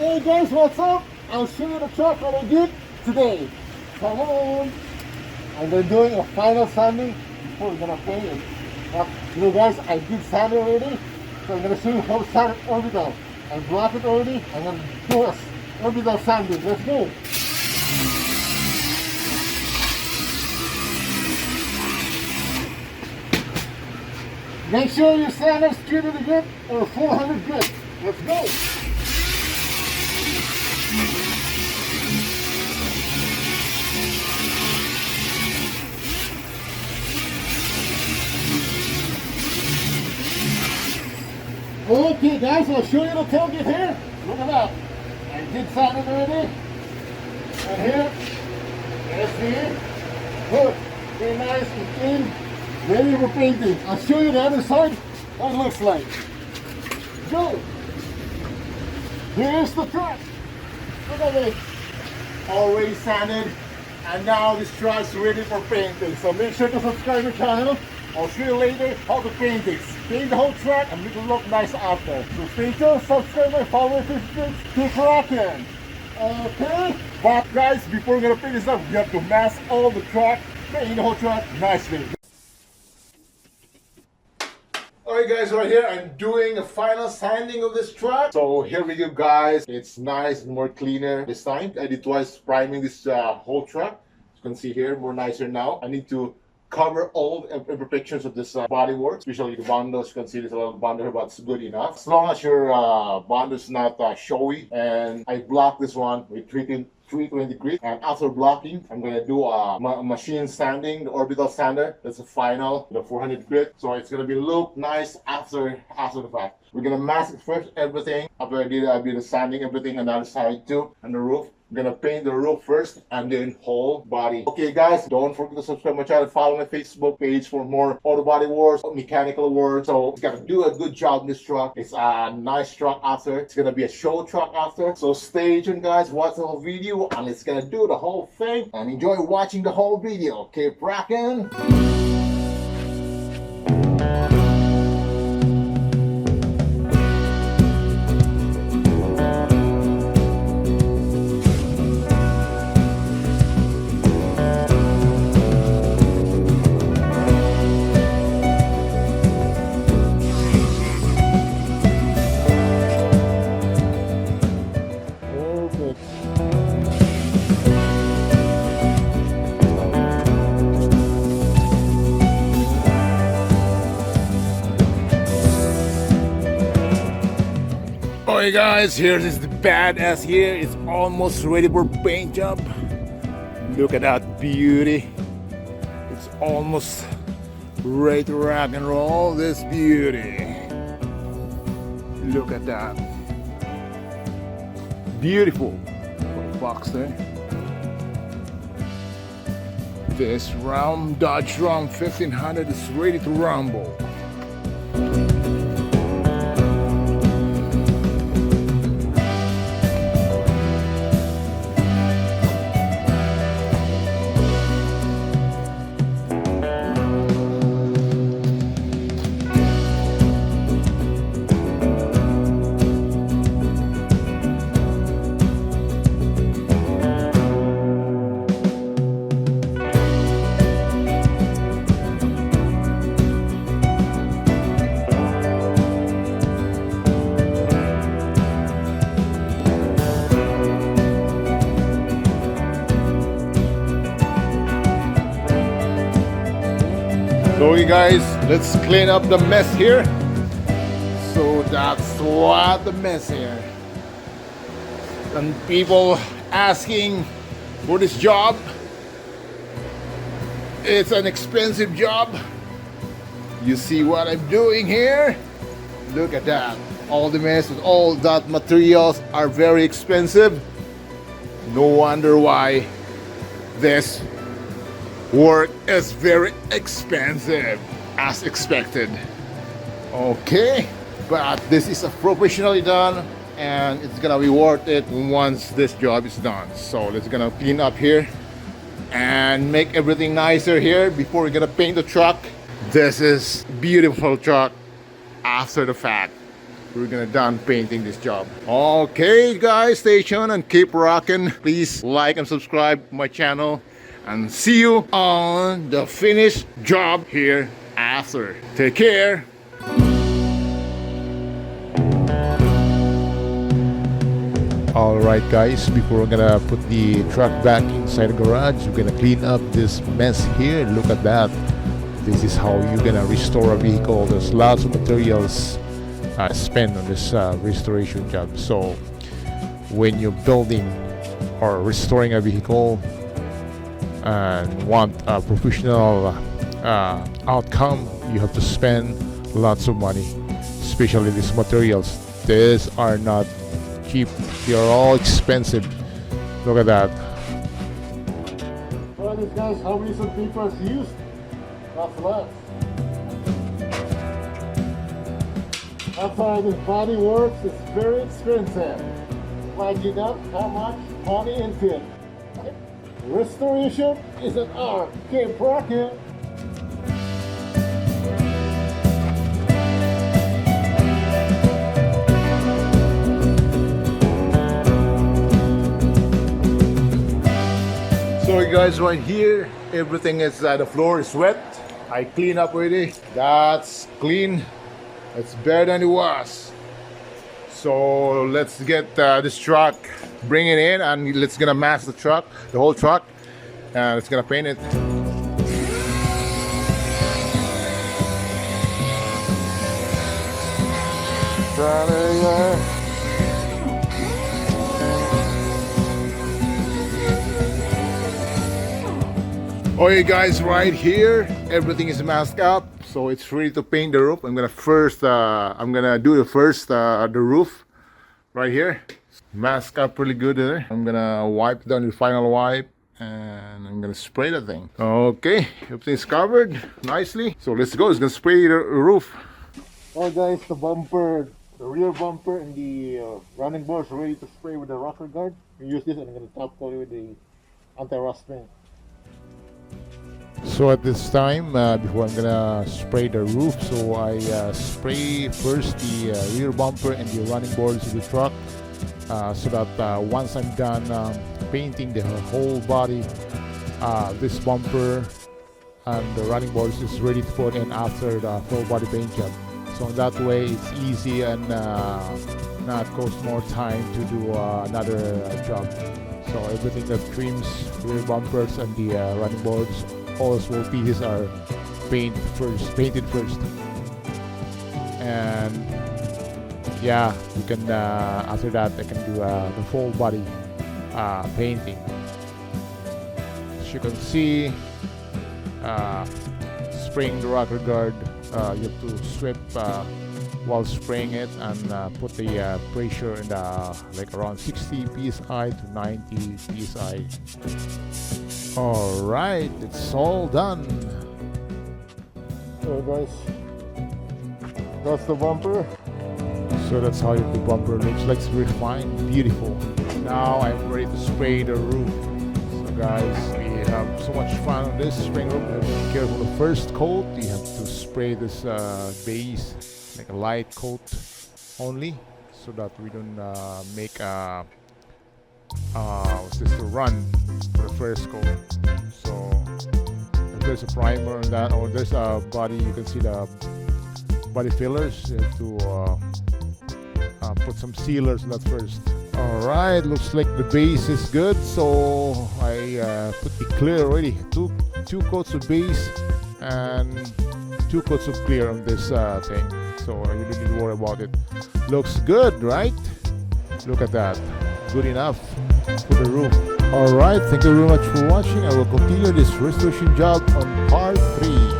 Hey guys, what's up? I'll show you the truck that I did today. Come on. And we're doing a final sanding before we're gonna paint it. But, you know guys, I did sand it already. So I'm gonna show you how to sand it orbital. I blocked it already. I'm gonna do a orbital sanding. Let's go. Make sure you sand it 300 grit or 400 grit. Let's go. Okay guys, I'll show you the tailgate here. Look at that. I did sand it already. And here, let's see it. Look, very nice and clean. Ready for painting. I'll show you the other side, what it looks like. Go! Here's the truck. Look at it. Already sanded. And now this truck's ready for painting. So make sure to subscribe to the channel. I'll show you later how to paint this. Paint the whole truck and make it look nice out there. So stay tuned, subscribe my follow Facebook, keep rocking. Okay? But guys, before we're gonna paint this up, we have to mask all the truck, paint the whole truck nicely. Alright guys, right here I'm doing a final sanding of this truck. So here we go guys. It's nice and more cleaner this time. I did twice priming this whole truck. As you can see here, more nicer now. I need to cover all imperfections of this bodywork, especially the bundles. You can see there's a little bundle here, but it's good enough. As long as your bundle is not showy. And I blocked this one with 320 grit, and after blocking I'm going to do a machine sanding, the orbital sander. That's the final, the 400 grit, so it's going to be look nice after the fact. We're going to mask it first, everything. After I did the sanding, everything on the other side too, and the roof. I'm gonna paint the roof first and then whole body. Okay guys, don't forget to subscribe my channel, follow my Facebook page for more auto body works, mechanical work. So you gotta do a good job in this truck. It's a nice truck after. It's gonna be a show truck after. So stay tuned guys, watch the whole video and it's gonna do the whole thing and enjoy watching the whole video. Keep rocking. Alright guys, here is the badass here. It's almost ready for paint job. Look at that beauty. It's almost ready to rock and roll. This beauty. Look at that. Beautiful box there. This Dodge Ram 1500 is ready to rumble. So you guys, let's clean up the mess here. So that's what the mess here. And people asking for this job. It's an expensive job. You see what I'm doing here? Look at that. All the mess with all that materials are very expensive. No wonder why this work is very expensive, as expected. Okay, but this is a professionally done and it's gonna be worth it once this job is done. So let's gonna clean up here and make everything nicer here before we're gonna paint the truck. This is beautiful truck after the fact. we're gonna done painting this job. Okay guys, stay tuned and keep rocking. Please like and subscribe my channel, and see you on the finished job here after. Take care. Alright guys, before we're gonna put the truck back inside the garage, we're gonna clean up this mess here. Look at that. This is how you're gonna restore a vehicle. There's lots of materials spent on this restoration job. So when you're building or restoring a vehicle and want a professional outcome, you have to spend lots of money, especially these materials. These are not cheap, they are all expensive. Look at that. Well, these guys, how many some papers used? Not a lot. That's why this body works. It's very expensive. Imagine that, how much money into it. Restoration is an art. Keep rocking. So guys, right here, everything is the floor is wet. I clean up already. That's clean. It's better than it was. So let's get this truck, bring it in, and let's gonna mask the truck, the whole truck, and it's gonna paint it. Okay guys, right here, everything is masked up, so it's ready to paint the roof. I'm gonna do the roof right here. Mask up really good there. I'm gonna wipe down the final wipe, and I'm gonna spray the thing. Okay, everything's covered nicely. So let's go. It's gonna spray the roof. Alright guys, the bumper, the rear bumper and the running boards are ready to spray with the rocker guard. We use this and I'm gonna top coat it with the anti-rust paint. So at this time, before I'm gonna spray the roof, so I spray first the rear bumper and the running boards of the truck, so that once I'm done painting the whole body, this bumper and the running boards is ready to put in after the full body paint job. So that way it's easy and not cost more time to do another job. So everything that trims rear bumpers and the running boards, all small pieces are painted first, and yeah, you can after that I can do the full body painting. As you can see, spraying the rocker guard, you have to sweep while spraying it, and put the pressure in like around 60 psi to 90 psi. Alright, it's all done. So guys, that's the bumper. So that's how the bumper looks like. It's refined, beautiful. Now I'm ready to spray the roof. So guys, we have so much fun on this spraying roof. You have to be careful. The first coat, you have to spray this base like a light coat only, so that we don't make what's this, to run for the first coat. So if there's a primer on that, or there's a body, you can see the body fillers. You have to put some sealers on that first. Alright, looks like the base is good, so I put the clear already. Two coats of base and 2 coats of clear on this thing, so you don't need to worry about it. Looks good, right? Look at that. Good enough for the roof. Alright, thank you very much for watching. I will continue this restoration job on part 3.